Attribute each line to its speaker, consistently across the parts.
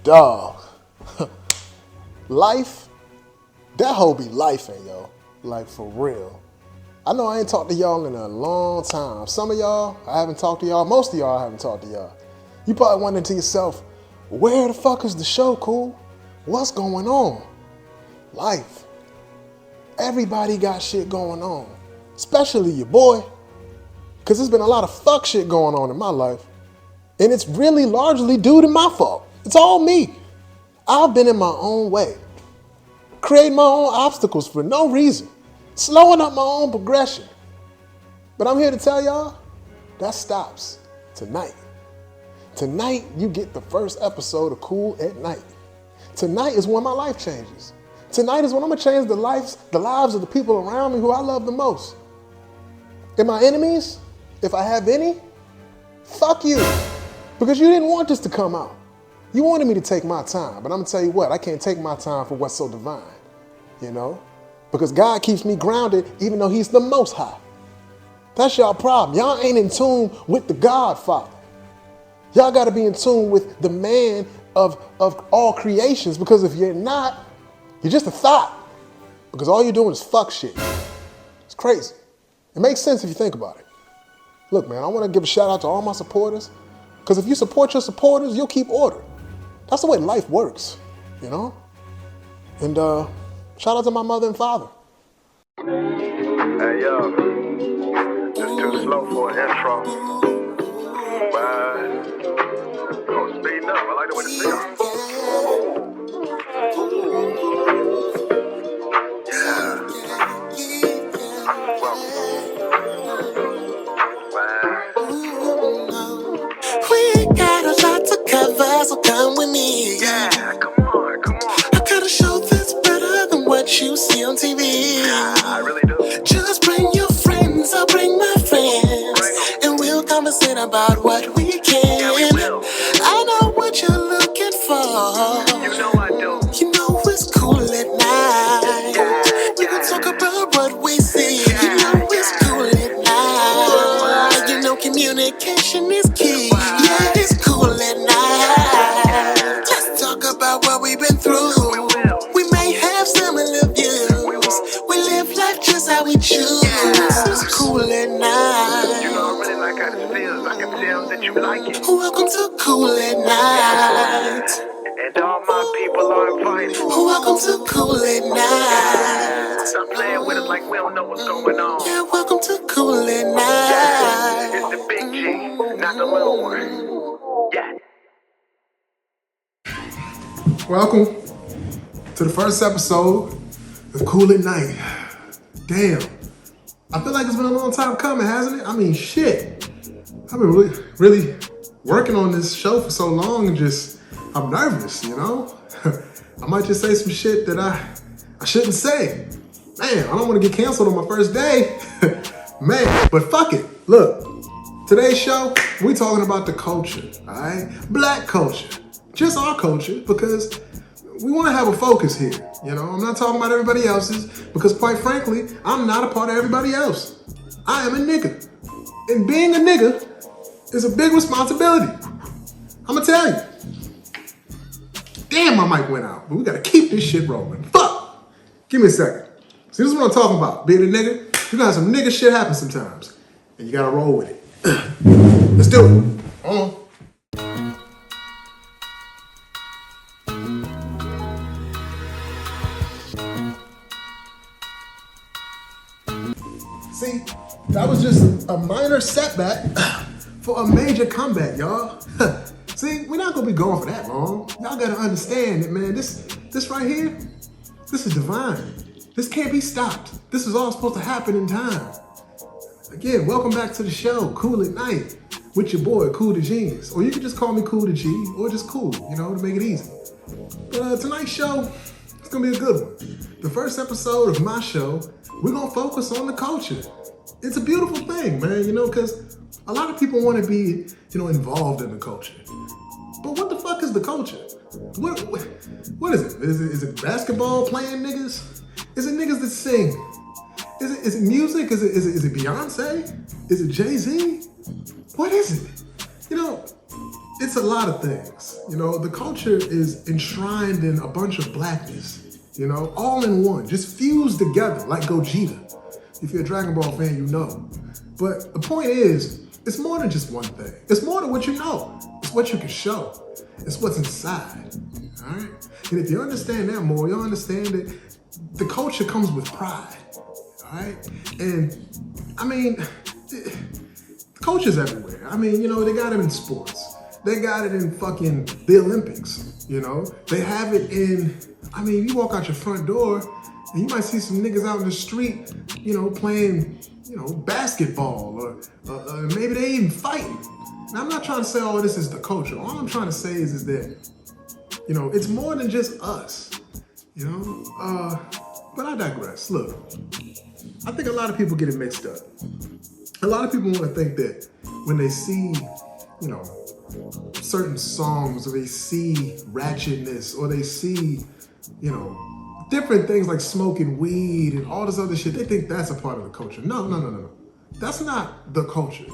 Speaker 1: Dog. Life, that hoe be lifing, yo. Like, for real. I know I ain't talked to y'all in a long time. Some of y'all, I haven't talked to y'all. Most of y'all, I haven't talked to y'all. You probably wondering to yourself, where the fuck is the show, Kool? What's going on? Life. Everybody got shit going on. Especially your boy. Because there's been a lot of fuck shit going on in my life. And it's really largely due to my fault. It's all me. I've been in my own way. Creating my own obstacles for no reason. Slowing up my own progression. But I'm here to tell y'all, that stops tonight. Tonight, you get the first episode of Kool at Night. Tonight is when my life changes. Tonight is when I'm gonna change the lives of the people around me who I love the most. And my enemies, if I have any, fuck you. Because you didn't want this to come out. You wanted me to take my time, but I'm gonna tell you what, I can't take my time for what's so divine, you know? Because God keeps me grounded even though he's the most high. That's y'all problem. Y'all ain't in tune with the Godfather. Y'all gotta be in tune with the man of all creations, because if you're not, you're just a thought. Because all you're doing is fuck shit. It's crazy. It makes sense if you think about it. Look, man, I wanna give a shout out to all my supporters, because if you support your supporters, you'll keep order. That's the way life works, you know? And shout out to my mother and father.
Speaker 2: Hey, yo, it's too slow for an intro. But, oh, speeding up. I like the way it feels. Yeah.
Speaker 3: We got a lot to cover, so come with me.
Speaker 2: Yeah, come on.
Speaker 3: I got a show that's better than what you see on TV.
Speaker 2: Yeah, I really do.
Speaker 3: Just bring your friends, I'll bring my friends, and we'll conversate about what we can.
Speaker 2: Yeah, we will.
Speaker 3: I know what you're looking for.
Speaker 2: You know I do.
Speaker 3: You know it's cool at night. We can talk about what we see. You know it's cool at night. You know communication is key. Yeah, it's cool at night. Let's talk about what we've been through. We may have similar views. We live life just how we choose. It's cool at night.
Speaker 2: You know I really like how this feels. I can tell that you like it.
Speaker 3: Welcome to Kool at night.
Speaker 2: And all my people are invited.
Speaker 3: Welcome to Kool at night.
Speaker 2: Stop playing with us like we don't know what's going on.
Speaker 3: Yeah, welcome to Kool at night.
Speaker 2: It's the big G, not the little one. Yeah.
Speaker 1: Welcome to the first episode of Kool at Night. Damn. I feel like it's been a long time coming, hasn't it? I mean, shit. I've been really working on this show for so long and I'm nervous, you know? I might just say some shit that I shouldn't say. Man, I don't want to get canceled on my first day. Man, but fuck it. Look, today's show, we talking about the culture, all right? Black culture. Just our culture, because we want to have a focus here, you know? I'm not talking about everybody else's, because quite frankly, I'm not a part of everybody else. I am a nigga. And being a nigga is a big responsibility. I'm gonna tell you. Damn, my mic went out, but we gotta keep this shit rolling. Fuck! Give me a second. See, this is what I'm talking about. Being a nigga, you gotta have some nigga shit happen sometimes. And you gotta roll with it. Let's do it. Hold on. See, that was just a minor setback for a major comeback, y'all. See, we're not gonna be going for that long. Y'all gotta understand that, man, this right here, this is divine. This can't be stopped. This is all supposed to happen in time. Again, welcome back to the show, Kool at Night, with your boy, Kool the Genius. Or you can just call me Kool the G, or just Kool, you know, to make it easy. But tonight's show, it's gonna be a good one. The first episode of my show, we're gonna focus on the culture. It's a beautiful thing, man, you know, because a lot of people want to be, you know, involved in the culture. But what the fuck is the culture? What is it? Is it basketball playing niggas? Is it niggas that sing? Is it music? Is it Beyonce? Is it Jay-Z? What is it? You know, it's a lot of things. You know, the culture is enshrined in a bunch of blackness, you know, all in one, just fused together like Gogeta. If you're a Dragon Ball fan, you know. But the point is, it's more than just one thing. It's more than what you know. It's what you can show. It's what's inside, all right? And if you understand that more, you'll understand that the culture comes with pride, all right? And, I mean, culture's everywhere. I mean, you know, they got it in sports. They got it in fucking the Olympics, you know? They have it in, I mean, you walk out your front door and you might see some niggas out in the street, you know, playing, you know, basketball or maybe they even fighting. Now, I'm not trying to say all this is the culture. All I'm trying to say is that, you know, it's more than just us, you know? But I digress. Look, I think a lot of people get it mixed up. A lot of people want to think that when they see, you know, certain songs or they see ratchetness or they see, you know, different things like smoking weed and all this other shit, they think that's a part of the culture. No. That's not the culture.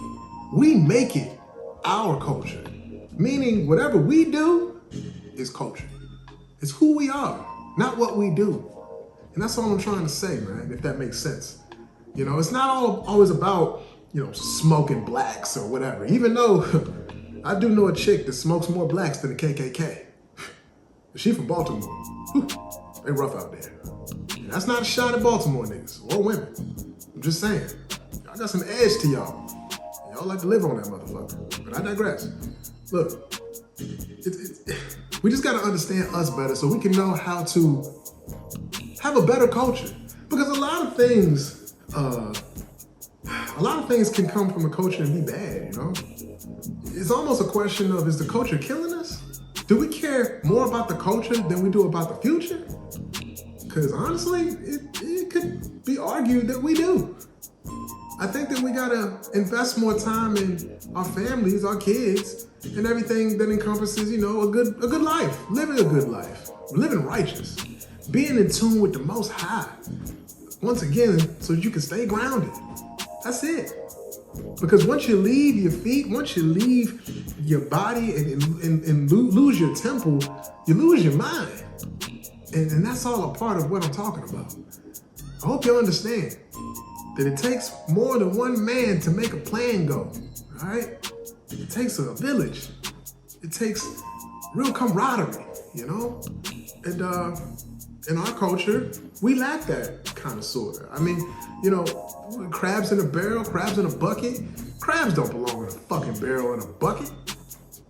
Speaker 1: We make it our culture. Meaning whatever we do is culture. It's who we are, not what we do. And that's all I'm trying to say, man, if that makes sense. You know, it's not always about, you know, smoking blacks or whatever. Even though I do know a chick that smokes more blacks than the KKK. She from Baltimore. Whew, they rough out there. And that's not a shot at Baltimore niggas or women. I'm just saying. I got some edge to y'all. Y'all like to live on that motherfucker. But I digress. Look, we just gotta understand us better so we can know how to have a better culture. Because a lot of things can come from a culture and be bad, you know? It's almost a question of, is the culture killing us? Do we care more about the culture than we do about the future? Because honestly, it could be argued that we do. I think that we gotta invest more time in our families, our kids, and everything that encompasses, you know, a good life, living a good life, living righteous, being in tune with the Most High. Once again, so you can stay grounded. That's it. Because once you leave your feet, once you leave your body and lose your temple, you lose your mind. And that's all a part of what I'm talking about. I hope you understand that it takes more than one man to make a plan go, all right? It takes a village. It takes real camaraderie, you know? And in our culture, we lack that kind of sorta. I mean, you know, crabs in a barrel, crabs in a bucket. Crabs don't belong in a fucking barrel and a bucket.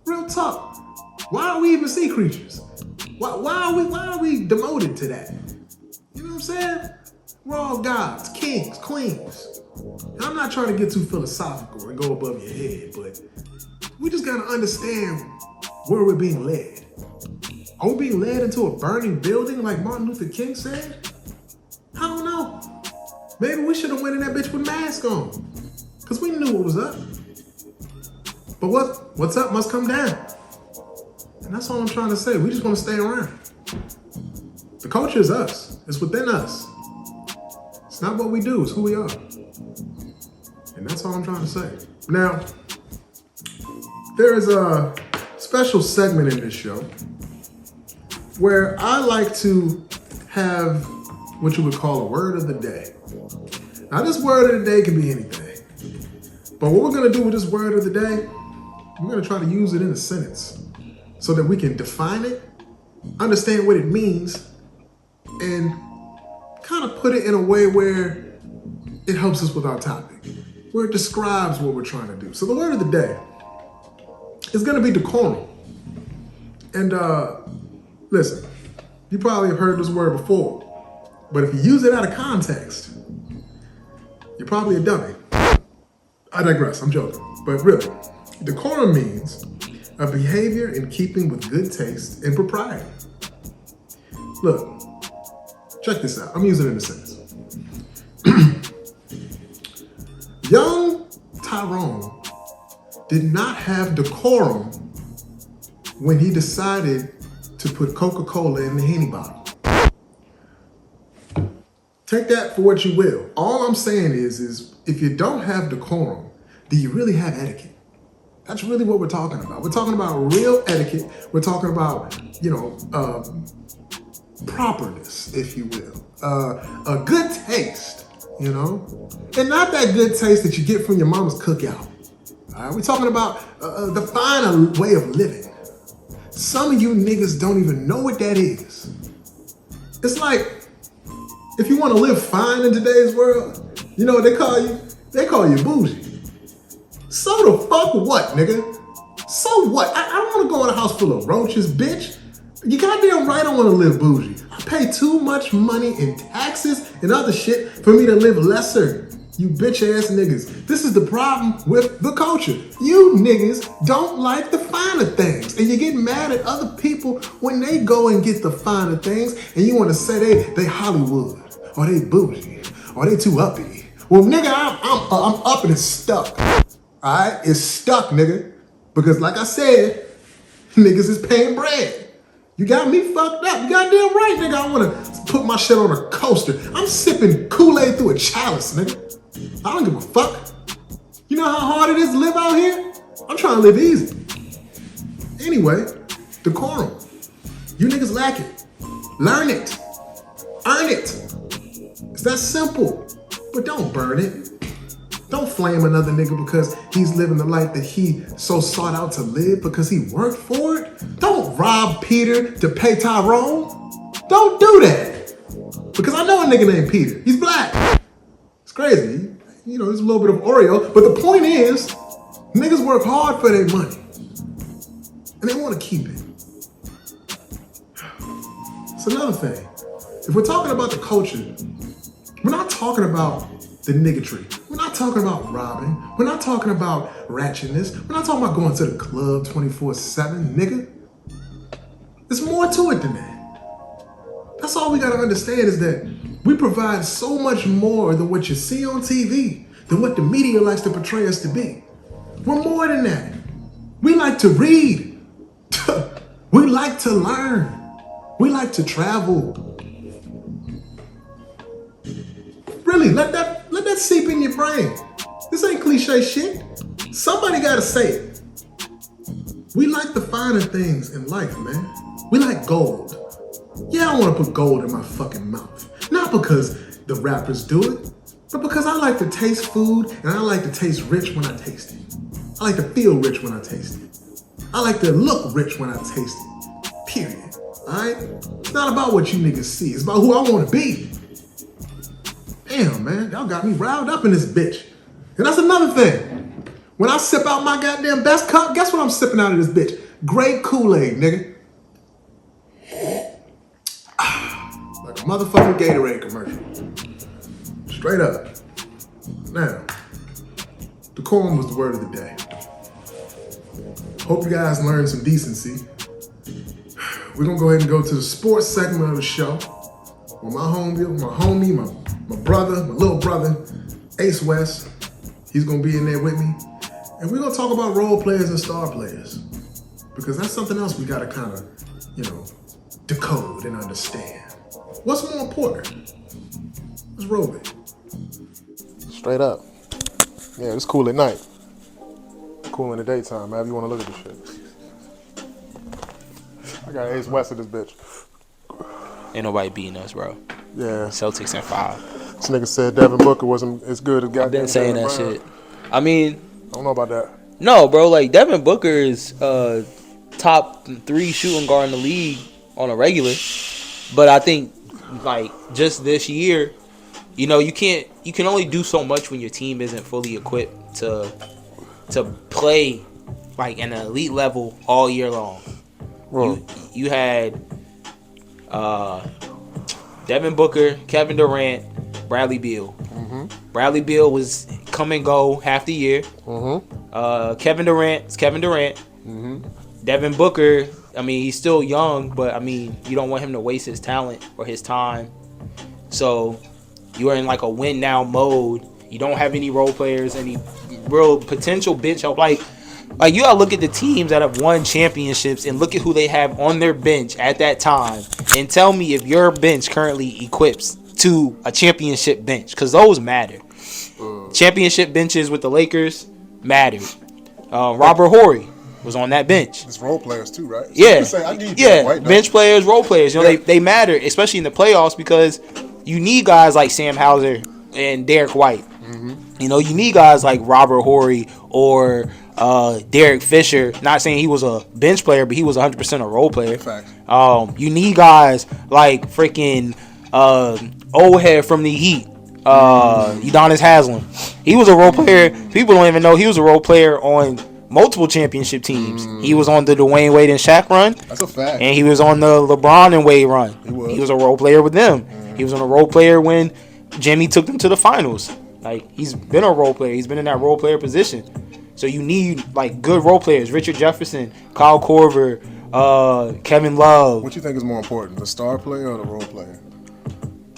Speaker 1: Real talk. Why are we even sea creatures? Why are we demoted to that? You know what I'm saying? We're all gods, kings, queens. And I'm not trying to get too philosophical and go above your head, but we just gotta understand where we're being led. Are we being led into a burning building like Martin Luther King said? I don't know. Maybe we should have went in that bitch with masks on, because we knew what was up. But what's up must come down. And that's all I'm trying to say. We just want to stay around. The culture is us. It's within us. It's not what we do, it's who we are. And that's all I'm trying to say. Now, there is a special segment in this show where I like to have what you would call a word of the day. Now, this word of the day can be anything. But what we're going to do with this word of the day, we're going to try to use it in a sentence so that we can define it, understand what it means, and kind of put it in a way where it helps us with our topic, where it describes what we're trying to do. So the word of the day is going to be decorum. And listen, you probably have heard this word before, but if you use it out of context, you're probably a dummy. I digress, I'm joking. But really, decorum means a behavior in keeping with good taste and propriety. Look, check this out. I'm using it in a sentence. Young Tyrone did not have decorum when he decided to put Coca-Cola in the Henny bottle. Take that for what you will. All I'm saying is if you don't have decorum, do you really have etiquette? That's really what we're talking about. We're talking about real etiquette. We're talking about, properness, if you will. A good taste, And not that good taste that you get from your mama's cookout. All right? We're talking about the finer way of living. Some of you niggas don't even know what that is. It's like, if you want to live fine in today's world, you know what they call you? They call you bougie. So the fuck what, nigga? So what? I don't want to go in a house full of roaches, bitch. You goddamn right I want to live bougie. I pay too much money in taxes and other shit for me to live lesser. You bitch ass niggas. This is the problem with the culture. You niggas don't like the finer things. And you get mad at other people when they go and get the finer things and you want to say they Hollywood or they bougie or they too uppity. Well, nigga, I'm up and it's stuck. Alright? It's stuck, nigga. Because like I said, niggas is paying bread. You got me fucked up. You goddamn right, nigga. I want to put my shit on a coaster. I'm sipping Kool-Aid through a chalice, nigga. I don't give a fuck. You know how hard it is to live out here? I'm trying to live easy. Anyway, decorum. You niggas lack it. Learn it. Earn it. It's that simple. But don't burn it. Don't flame another nigga because he's living the life that he so sought out to live because he worked for it. Don't rob Peter to pay Tyrone. Don't do that. Because I know a nigga named Peter. He's black. It's crazy. There's a little bit of Oreo. But the point is, niggas work hard for their money. And they want to keep it. It's another thing. If we're talking about the culture, we're not talking about the niggatry. We're not talking about robbing. We're not talking about ratchetness. We're not talking about going to the club 24/7, nigga. There's more to it than that. That's all we gotta understand is that we provide so much more than what you see on TV, than what the media likes to portray us to be. We're more than that. We like to read. We like to learn. We like to travel. Really, let that seep in your brain. This ain't cliche shit. Somebody gotta say it. We like the finer things in life, man. We like gold. Yeah, I wanna put gold in my fucking mouth. Not because the rappers do it, but because I like to taste food and I like to taste rich when I taste it. I like to feel rich when I taste it. I like to look rich when I taste it. Period. Alright? It's not about what you niggas see. It's about who I wanna be. Damn, man, y'all got me riled up in this bitch. And that's another thing. When I sip out my goddamn best cup, guess what I'm sipping out of this bitch? Great Kool-Aid, nigga. Like a motherfucking Gatorade commercial. Straight up. Now, decorum was the word of the day. Hope you guys learned some decency. We're gonna go ahead and go to the sports segment of the show. With my homie, my brother, my little brother, Ace West. He's gonna be in there with me. And we're gonna talk about role players and star players. Because that's something else we gotta kind of, decode and understand. What's more important? Let's roll it.
Speaker 4: Straight up. Yeah, it's cool at night. Cool in the daytime, man, if you want to look at this shit. I got Ace West of this bitch.
Speaker 5: Ain't nobody beating us, bro.
Speaker 4: Yeah.
Speaker 5: Celtics in 5.
Speaker 4: This nigga said Devin Booker wasn't as good as goddamn.
Speaker 5: I've been saying
Speaker 4: Devin
Speaker 5: that
Speaker 4: Brown.
Speaker 5: shit. I mean,
Speaker 4: I don't know about that.
Speaker 5: no, bro. Like Devin Booker is top 3 shooting guard in the league on a regular. But I think like just this year, you can only do so much when your team isn't fully equipped to play like an elite level all year long. You had Devin Booker, Kevin Durant, Bradley Beal. Mm-hmm. Bradley Beal was come and go half the year. Mm-hmm. Kevin Durant's Kevin Durant. Mm-hmm. Devin Booker, I mean, he's still young, but I mean, you don't want him to waste his talent or his time. So you are in like a win now mode. You don't have any role players, any real potential bench help. Like you gotta look at the teams that have won championships and look at who they have on their bench at that time and tell me if your bench currently equips to a championship bench because those matter. Championship benches with the Lakers mattered. Robert Horry was on that bench.
Speaker 1: It's role players too, right? So
Speaker 5: Yeah,
Speaker 1: I need that white
Speaker 5: bench players, role players. You know, they matter, especially in the playoffs because you need guys like Sam Hauser and Derek White. You know, you need guys like Robert Horry or Derek Fisher. Not saying he was a bench player, but he was 100% a role player.
Speaker 1: Facts.
Speaker 5: You need guys like freaking old head from the Heat, Udonis Haslem. He was a role player. People don't even know he was a role player on multiple championship teams. He was on the Dwayne Wade and Shaq run.
Speaker 1: That's a fact.
Speaker 5: And he was on the LeBron and Wade run. He was a role player with them. He was on a role player when Jimmy took them to the finals. Like, he's been a role player. He's been in that role player position. So you need, like, good role players. Richard Jefferson, Kyle Korver, Kevin Love.
Speaker 1: What you think is more important, the star player or the role player?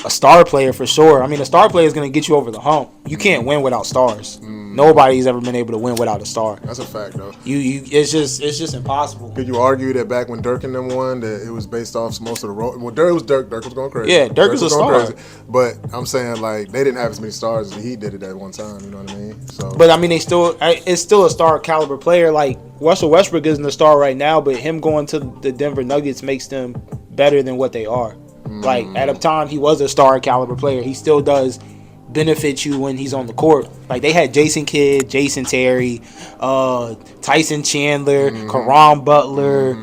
Speaker 5: A star player for sure. I mean, a star player is going to get you over the hump. You can't win without stars. Nobody's ever been able to win without a star.
Speaker 1: That's a fact, though.
Speaker 5: It's just impossible.
Speaker 1: Could you argue that back when Dirk and them won, that it was based off most of the role? Well, Dirk was going crazy.
Speaker 5: Yeah, Dirk was a star.
Speaker 1: Crazy. But I'm saying, like, they didn't have as many stars as the Heat did at that one time. You know what I mean? So,
Speaker 5: but I mean, it's still a star caliber player. Like, Russell Westbrook isn't a star right now, but him going to the Denver Nuggets makes them better than what they are. Like, at a time, he was a star caliber player. He still does benefit you when he's on the court. Like, they had Jason Kidd, Jason Terry, Tyson Chandler, Caron Butler.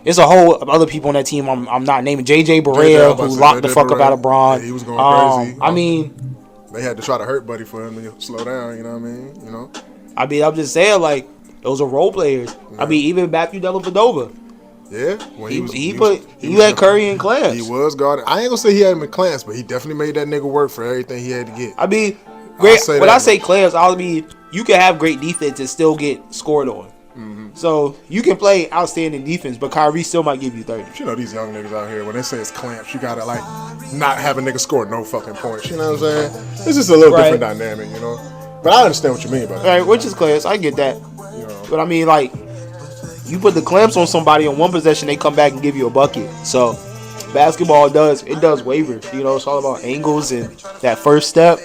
Speaker 5: There's a whole other people on that team I'm not naming. JJ Barea, who locked the fuck up out of Braun.
Speaker 1: Yeah, he was going crazy.
Speaker 5: I mean,
Speaker 1: they had to try to hurt Buddy for him to slow down. You know what I mean? You know.
Speaker 5: I'm just saying, like, those are role players. Yeah. I mean, even Matthew Dellavedova.
Speaker 1: Yeah, when
Speaker 5: he had Curry and Clamps.
Speaker 1: He was guarding. I ain't gonna say he had him in Clamps, but he definitely made that nigga work for everything he had to get.
Speaker 5: I mean, when I say Clamps, I mean you can have great defense and still get scored on. So you can play outstanding defense, but Kyrie still might give you 30.
Speaker 1: You know these young niggas out here, when they say it's Clamps, you gotta like not have a nigga score no fucking points. You know what I'm saying? It's just a little different dynamic, you know. But I understand what you mean by that.
Speaker 5: Right, which is Clamps. I get that.
Speaker 1: You know.
Speaker 5: But I mean, like, you put the clamps on somebody on one possession, they come back and give you a bucket. So basketball does waver. You know, it's all about angles and that first step.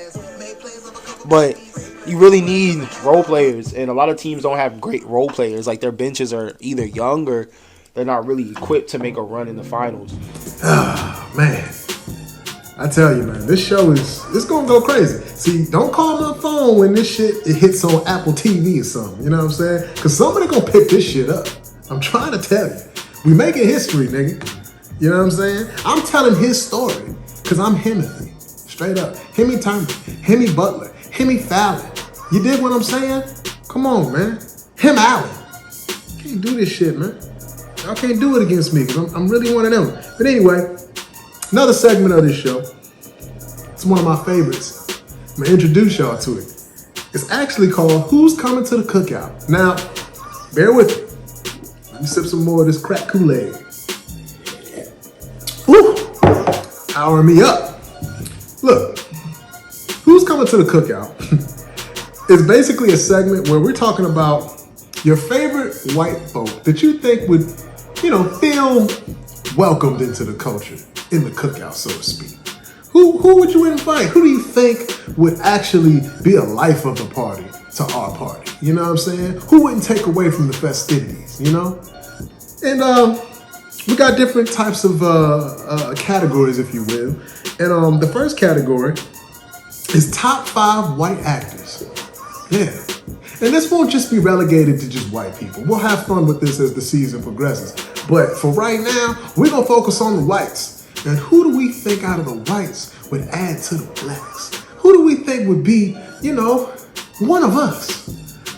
Speaker 5: But you really need role players, and a lot of teams don't have great role players. Like, their benches are either young or they're not really equipped to make a run in the finals.
Speaker 4: Oh, man. I tell you, man, this show it's gonna go crazy. See, don't call my phone when this shit it hits on Apple TV or something. You know what I'm saying? Because somebody gonna pick this shit up. I'm trying to tell you. We making history, nigga. You know what I'm saying? I'm telling his story because I'm Himothy. Straight up. Hemi Turner, Hemi Butler, Hemi Fallon. You dig what I'm saying? Come on, man. Him Allen. Can't do this shit, man. Y'all can't do it against me because I'm really one of them. But anyway, another segment of this show. It's one of my favorites. I'm going to introduce y'all to it. It's actually called Who's Coming to the Cookout? Now, bear with me. Let me sip some more of this crack Kool-Aid. Woo! Powering me up. Look, Who's Coming to the Cookout? It's basically a segment where we're talking about your favorite white folk that you think would, feel welcomed into the culture, in the cookout, so to speak. Who would you invite? Who do you think would actually be a life of the party to our party? You know what I'm saying? Who wouldn't take away from the festivities, you know? And we got different types of categories, if you will. And the first category is top 5 white actors. Yeah. And this won't just be relegated to just white people. We'll have fun with this as the season progresses. But for right now, we're going to focus on the whites. And who do we think out of the whites would add to the blacks? Who do we think would be, one of us?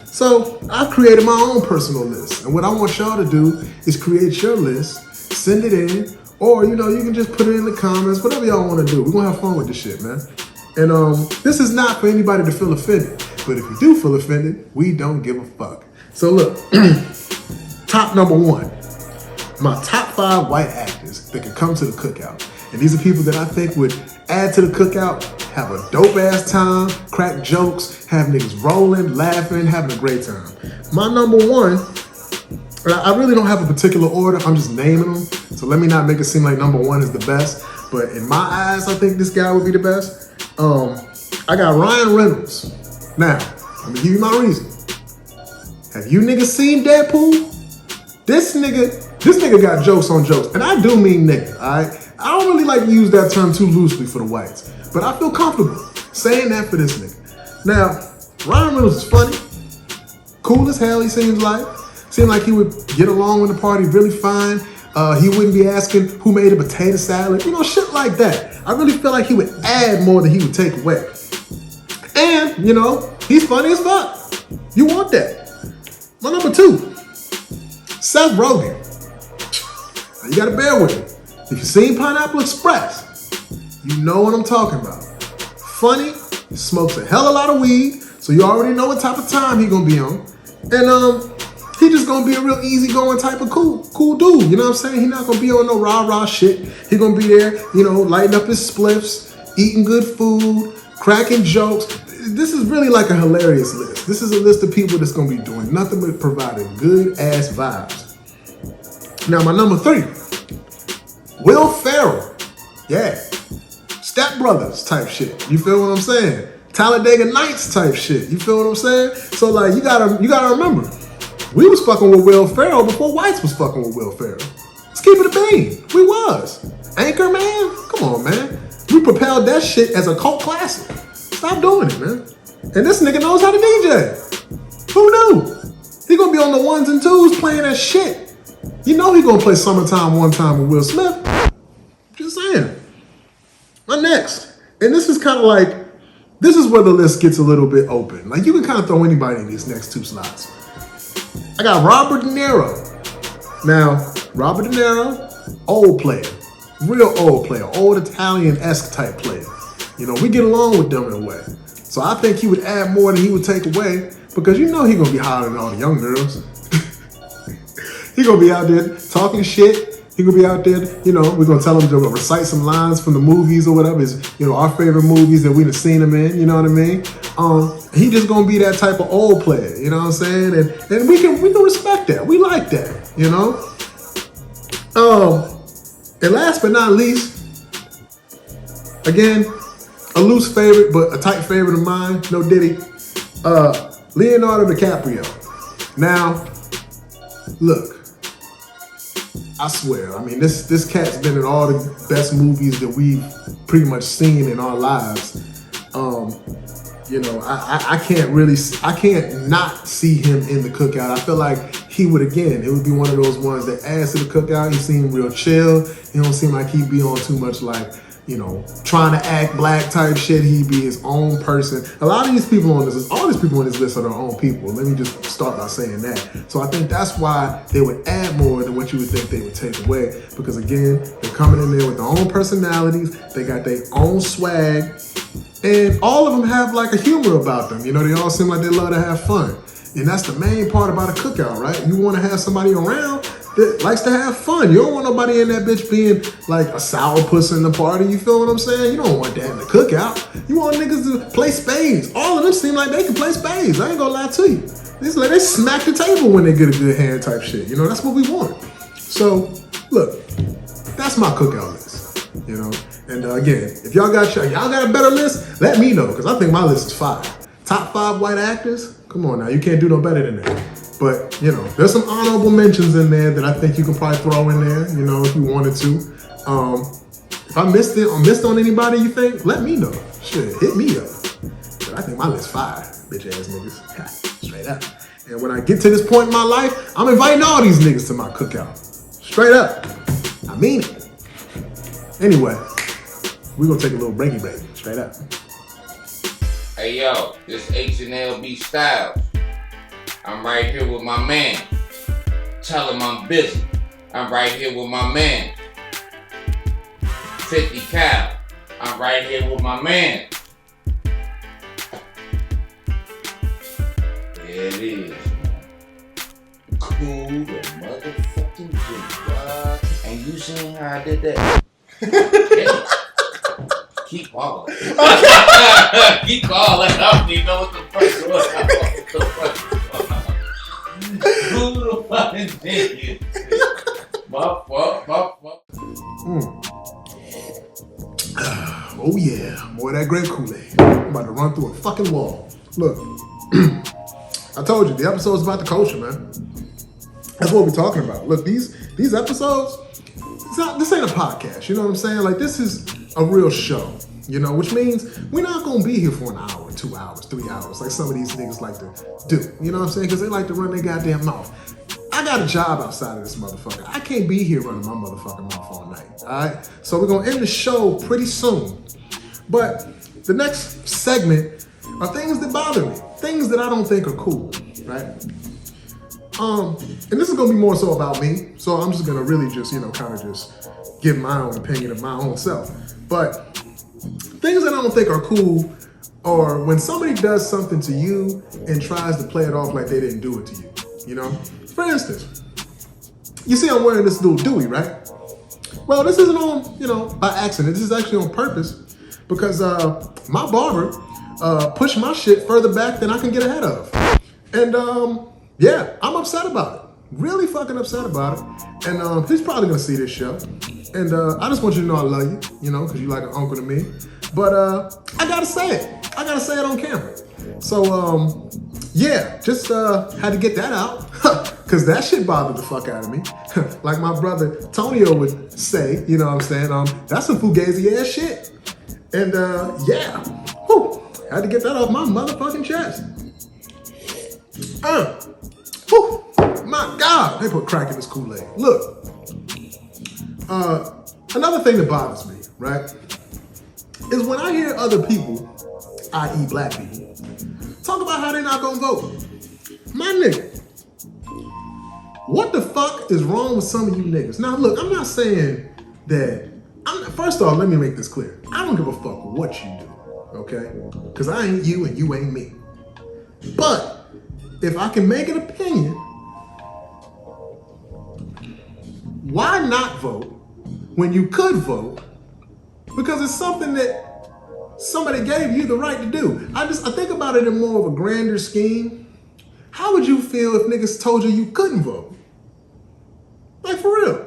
Speaker 4: So I've created my own personal list. And what I want y'all to do is create your list, send it in, or, you can just put it in the comments, whatever y'all want to do. We're going to have fun with this shit, man. And this is not for anybody to feel offended. But if you do feel offended, we don't give a fuck. So look, top number 1. My top 5 white actors that can come to the cookout. And these are people that I think would add to the cookout, have a dope ass time, crack jokes, have niggas rolling, laughing, having a great time. My number 1, I really don't have a particular order, I'm just naming them. So let me not make it seem like number 1 is the best. but in my eyes, I think this guy would be the best. I got Ryan Reynolds. Now, I'm gonna give you my reason. Have you niggas seen Deadpool? This nigga got jokes on jokes, and I do mean nigga, alright? I don't really like to use that term too loosely for the whites, but I feel comfortable saying that for this nigga. Now, Ryan Reynolds is funny, cool as hell, he seems like he would get along with the party really fine. He wouldn't be asking who made a potato salad, you know, shit like that. I really feel like he would add more than he would take away. And, you know, he's funny as fuck. You want that. My number 2, Seth Rogen. Now, you gotta bear with me. If you've seen Pineapple Express, you know what I'm talking about. Funny, smokes a hell of a lot of weed, so you already know what type of time he gonna be on. And he just gonna be a real easygoing type of cool dude. You know what I'm saying? He not gonna be on no rah-rah shit. He gonna be there, you know, lighting up his spliffs, eating good food, cracking jokes. This is really like a hilarious list. This is a list of people that's gonna be doing nothing but providing good ass vibes. Now my number 3, Will Ferrell. Yeah. Step Brothers type shit. You feel what I'm saying? Talladega Nights type shit. You feel what I'm saying? So like you gotta remember, we was fucking with Will Ferrell before whites was fucking with Will Ferrell. Let's keep it a bean. We was. Anchor Man? Come on, man. We propelled that shit as a cult classic. Stop doing it, man. And this nigga knows how to DJ. Who knew? He gonna be on the 1s and 2s playing that shit. You know he gonna play Summertime One Time with Will Smith. Just saying. My next. And this is kind of like, this is where the list gets a little bit open. Like you can kind of throw anybody in these next 2 slots. I got Robert De Niro. Now, Robert De Niro, old player. Real old player. Old Italian-esque type player. You know, we get along with them in a way. So I think he would add more than he would take away because you know he gonna be hotter than all the young girls. He gonna be out there talking shit. He gonna be out there, you know, we're gonna tell him to recite some lines from the movies or whatever. It's, you know, our favorite movies that we've seen him in, you know what I mean? He just gonna be that type of old player, you know what I'm saying? And we can respect that. We like that, you know? And last but not least, again, a loose favorite, but a tight favorite of mine, no diddy, Leonardo DiCaprio. Now, look, I swear, I mean, this cat's been in all the best movies that we've pretty much seen in our lives. You know, I can't not see him in the Cookout. I feel like he would, again, it would be one of those ones that adds to the Cookout. He seemed real chill. He don't seem like he'd be on too much like, you know, trying to act black type shit. He'd be his own person. A lot of these people on this, all these people on this list are their own people. Let me just start by saying that. So I think that's why they would add more than what you would think they would take away. Because again, they're coming in there with their own personalities. They got their own swag. And all of them have like a humor about them. You know, they all seem like they love to have fun. And that's the main part about a cookout, right? You want to have somebody around that likes to have fun. You don't want nobody in that bitch being like a sourpuss in the party. You feel what I'm saying? You don't want that in the cookout. You want niggas to play spades. All of them seem like they can play spades. I ain't gonna lie to you. It's like they smack the table when they get a good hand type shit. You know, that's what we want. So, look, that's my cookout list. You know, and again, if y'all got a better list, let me know because I think my list is fire. Top 5 white actors. Come on now, you can't do no better than that. But, you know, there's some honorable mentions in there that I think you can probably throw in there, you know, if you wanted to. If I missed on anybody you think, let me know. Shit, hit me up. But I think my list fire, bitch ass niggas. Straight up. And when I get to this point in my life, I'm inviting all these niggas to my cookout. Straight up. I mean it. Anyway, we're gonna take a little breaky break. Straight up.
Speaker 6: Hey yo, this H&LB Styles. I'm right here with my man. Tell him I'm busy. I'm right here with my man. 50 Cal. I'm right here with my man. There it is, man. Kool, the motherfucking G. And you seen how I did that? Keep calling. Keep calling. I don't even know what the fuck was. Who the fucking thing is? My fuck.
Speaker 4: Oh yeah, more of that grape Kool-Aid. I'm about to run through a fucking wall. Look, I told you, the episode's about the culture, man. That's what we're talking about. Look, these episodes, this ain't a podcast, you know what I'm saying? Like, this is a real show, you know, which means we're not gonna be here for an hour, 2 hours, 3 hours, like some of these niggas like to do, you know what I'm saying? Because they like to run their goddamn mouth. I got a job outside of this motherfucker. I can't be here running my motherfucking mouth all night, all right? So we're gonna end the show pretty soon. But the next segment are things that bother me, things that I don't think are cool, right? And this is gonna be more so about me, so I'm just gonna really just, you know, kind of just give my own opinion of my own self. But things that I don't think are cool are when somebody does something to you and tries to play it off like they didn't do it to you, you know? For instance, you see I'm wearing this little Dewey, right? Well, this isn't on, you know, by accident. This is actually on purpose because my barber pushed my shit further back than I can get ahead of. And yeah, I'm upset about it. Really fucking upset about it. And he's probably gonna see this show. And I just want you to know I love you, you know, because you're like an uncle to me. But I gotta say it. I gotta say it on camera. So yeah, just had to get that out. Cause that shit bothered the fuck out of me. Like my brother Tonio would say, you know what I'm saying? That's some fugazi ass shit. And yeah, whew, had to get that off my motherfucking chest. Whew, my God, they put crack in this Kool-Aid. Look, another thing that bothers me, right, is when I hear other people, i.e. black people, talk about how they're not gonna vote. My nigga, what the fuck is wrong with some of you niggas? Now look, I'm not saying that, first off, let me make this clear. I don't give a fuck what you do, okay? Because I ain't you and you ain't me. But if I can make an opinion, why not vote when you could vote? Because it's something that somebody gave you the right to do. I think about it in more of a grander scheme. How would you feel if niggas told you you couldn't vote? Like, for real.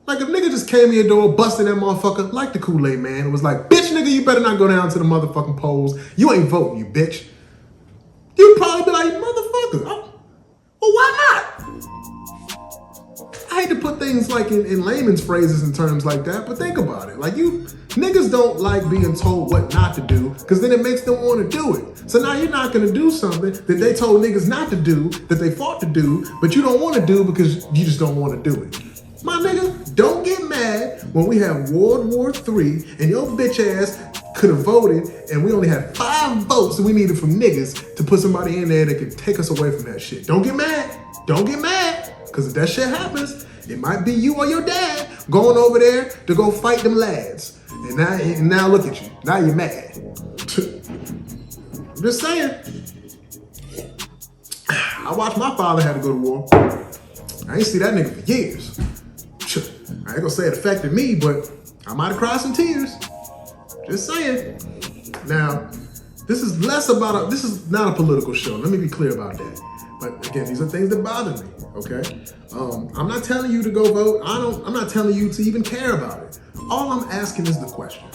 Speaker 4: Like, if nigga just came in your door, busted that motherfucker, like the Kool-Aid man, it was like, bitch, nigga, you better not go down to the motherfucking polls. You ain't voting, you bitch. You'd probably be like, motherfucker, well, why not? I hate to put things like in layman's phrases and terms like that, but think about it. Like, you niggas don't like being told what not to do, because then it makes them want to do it. So now you're not going to do something that they told niggas not to do, that they fought to do, but you don't want to do because you just don't want to do it. My nigga, don't get mad when we have World War III and your bitch ass could have voted and we only had 5 votes that we needed from niggas to put somebody in there that could take us away from that shit. Don't get mad. Don't get mad. Because if that shit happens, it might be you or your dad going over there to go fight them lads. And now look at you. Now you're mad. I'm just saying. I watched my father had to go to war. I ain't see that nigga for years. I ain't gonna say it affected me, but I might have cried some tears. Just saying. Now, this is this is not a political show. Let me be clear about that. But again, these are things that bother me, okay? I'm not telling you to go vote. I'm not telling you to even care about it. All I'm asking is the question.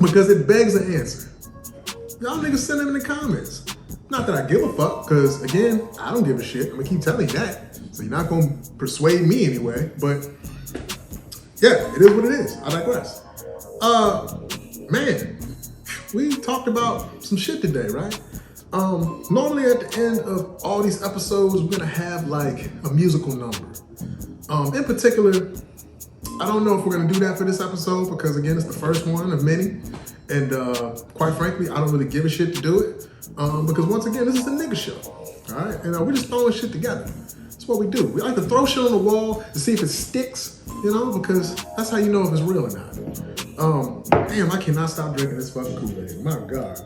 Speaker 4: Because it begs an answer. Y'all niggas send them in the comments. Not that I give a fuck, because again, I don't give a shit. I'm gonna keep telling you that. So you're not gonna persuade me anyway, but yeah, it is what it is. I digress. Man, we talked about some shit today, right? Normally at the end of all these episodes, we're gonna have like a musical number. In particular, I don't know if we're gonna do that for this episode because again, it's the first one of many. And quite frankly, I don't really give a shit to do it. Because once again, this is a nigga show, all right? And we're just throwing shit together. That's what we do. We like to throw shit on the wall to see if it sticks, you know, because that's how you know if it's real or not. Damn, I cannot stop drinking this fucking Kool-Aid. My God.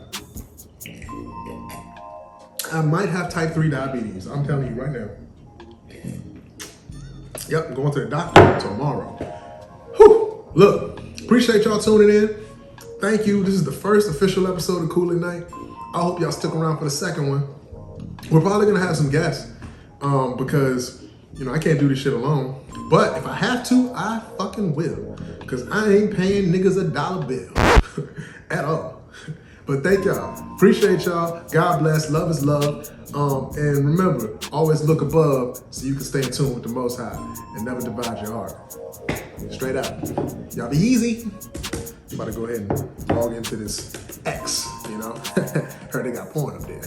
Speaker 4: I might have type 3 diabetes. I'm telling you right now. Yep, I'm going to the doctor tomorrow. Whew. Look, appreciate y'all tuning in. Thank you. This is the first official episode of Kool at Night. I hope y'all stick around for the second one. We're probably gonna have some guests because, you know, I can't do this shit alone. But if I have to, I fucking will. Because I ain't paying niggas $1 bill. at all. But thank y'all. Appreciate y'all. God bless. Love is love. And remember, always look above so you can stay in tune with the Most High and never divide your heart. Straight out. Y'all be easy. I'm about to go ahead and log into this X, you know? Heard they got porn up there.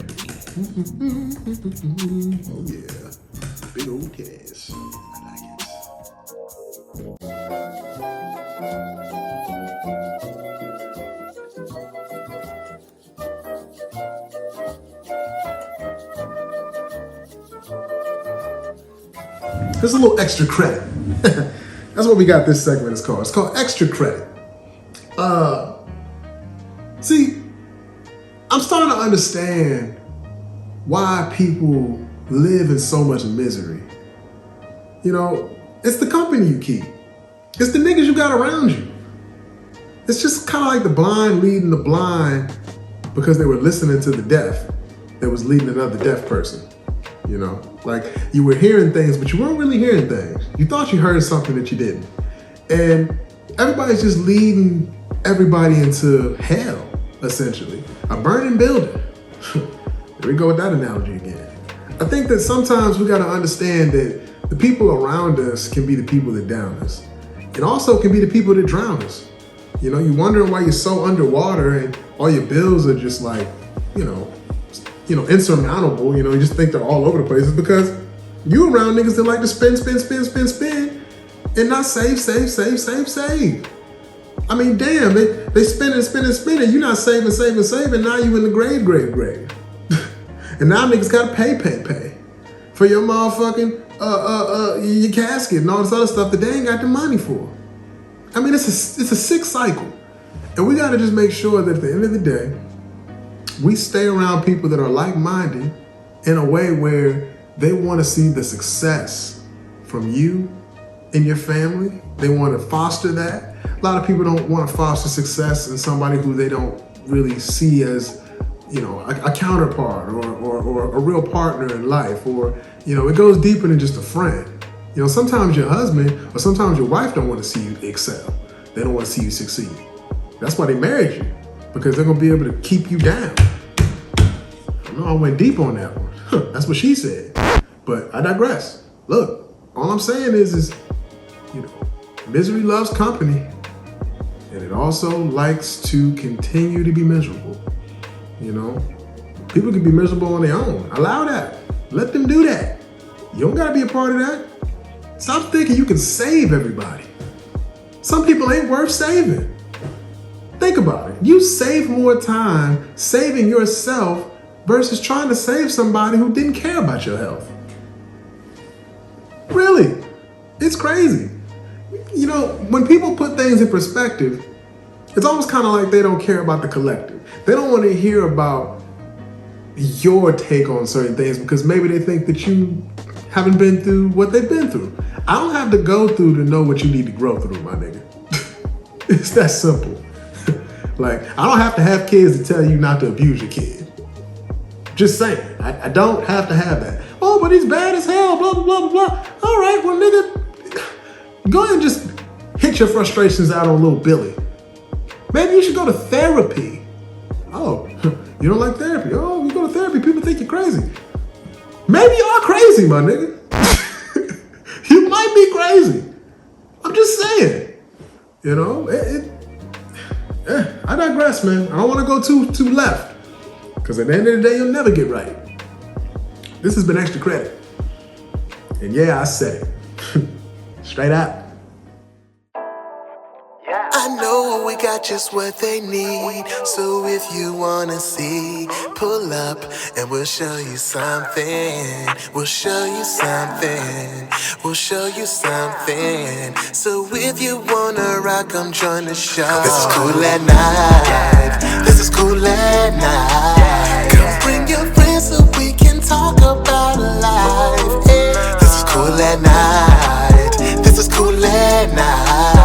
Speaker 4: Oh yeah. Big old titties. I like it. There's a little extra credit. That's what we got this segment is called. It's called extra credit. See, I'm starting to understand why people live in so much misery. You know, it's the company you keep. It's the niggas you got around you. It's just kind of like the blind leading the blind because they were listening to the deaf that was leading another deaf person. You know, like you were hearing things, but you weren't really hearing things. You thought you heard something that you didn't. And everybody's just leading everybody into hell, essentially. A burning building. Here we go with that analogy again. I think that sometimes we got to understand that the people around us can be the people that down us. And also can be the people that drown us. You know, you're wondering why you're so underwater and all your bills are just like, you know, insurmountable. You know, you just think they're all over the place. It's because you around niggas that like to spend, and not save. I mean, damn, they spending. You're not saving. Now you in the grave. And now niggas gotta pay for your motherfucking your casket and all this other stuff that they ain't got the money for. I mean, it's a sick cycle, and we gotta just make sure that at the end of the day, we stay around people that are like-minded in a way where they want to see the success from you and your family. They want to foster that. A lot of people don't want to foster success in somebody who they don't really see as, you know, a counterpart or a real partner in life, or, you know, it goes deeper than just a friend. You know, sometimes your husband or sometimes your wife don't want to see you excel. They don't want to see you succeed. That's why they married you, because they're going to be able to keep you down. I know I went deep on that one. That's what she said. But I digress. Look, all I'm saying is, you know, misery loves company. And it also likes to continue to be miserable. You know, people can be miserable on their own. Allow that. Let them do that. You don't gotta be a part of that. Stop thinking you can save everybody. Some people ain't worth saving. Think about it. You save more time saving yourself versus trying to save somebody who didn't care about your health. Really, it's crazy. You know, when people put things in perspective, it's almost kind of like they don't care about the collective. They don't want to hear about your take on certain things because maybe they think that you haven't been through what they've been through. I don't have to go through to know what you need to grow through, my nigga. It's that simple. Like, I don't have to have kids to tell you not to abuse your kid. Just saying, I don't have to have that. Oh, but he's bad as hell, blah, blah, blah, blah. All right, well, nigga, go ahead and just hit your frustrations out on little Billy. Maybe you should go to therapy. Oh, you don't like therapy? Oh, you go to therapy, people think you're crazy. Maybe you are crazy, my nigga. You might be crazy. I'm just saying. You know, I digress, man. I don't want to go too left. Because at the end of the day, you'll never get right. This has been Extra Credit. And yeah, I said it. Straight out.
Speaker 3: I know we got just what they need. So if you wanna see, pull up and we'll show you something. We'll show you something. We'll show you something. So if you wanna rock, come join the show. This is Kool at Night. This is Kool at Night. Come bring your friends so we can talk about life. This is Kool at Night. This is Kool at Night.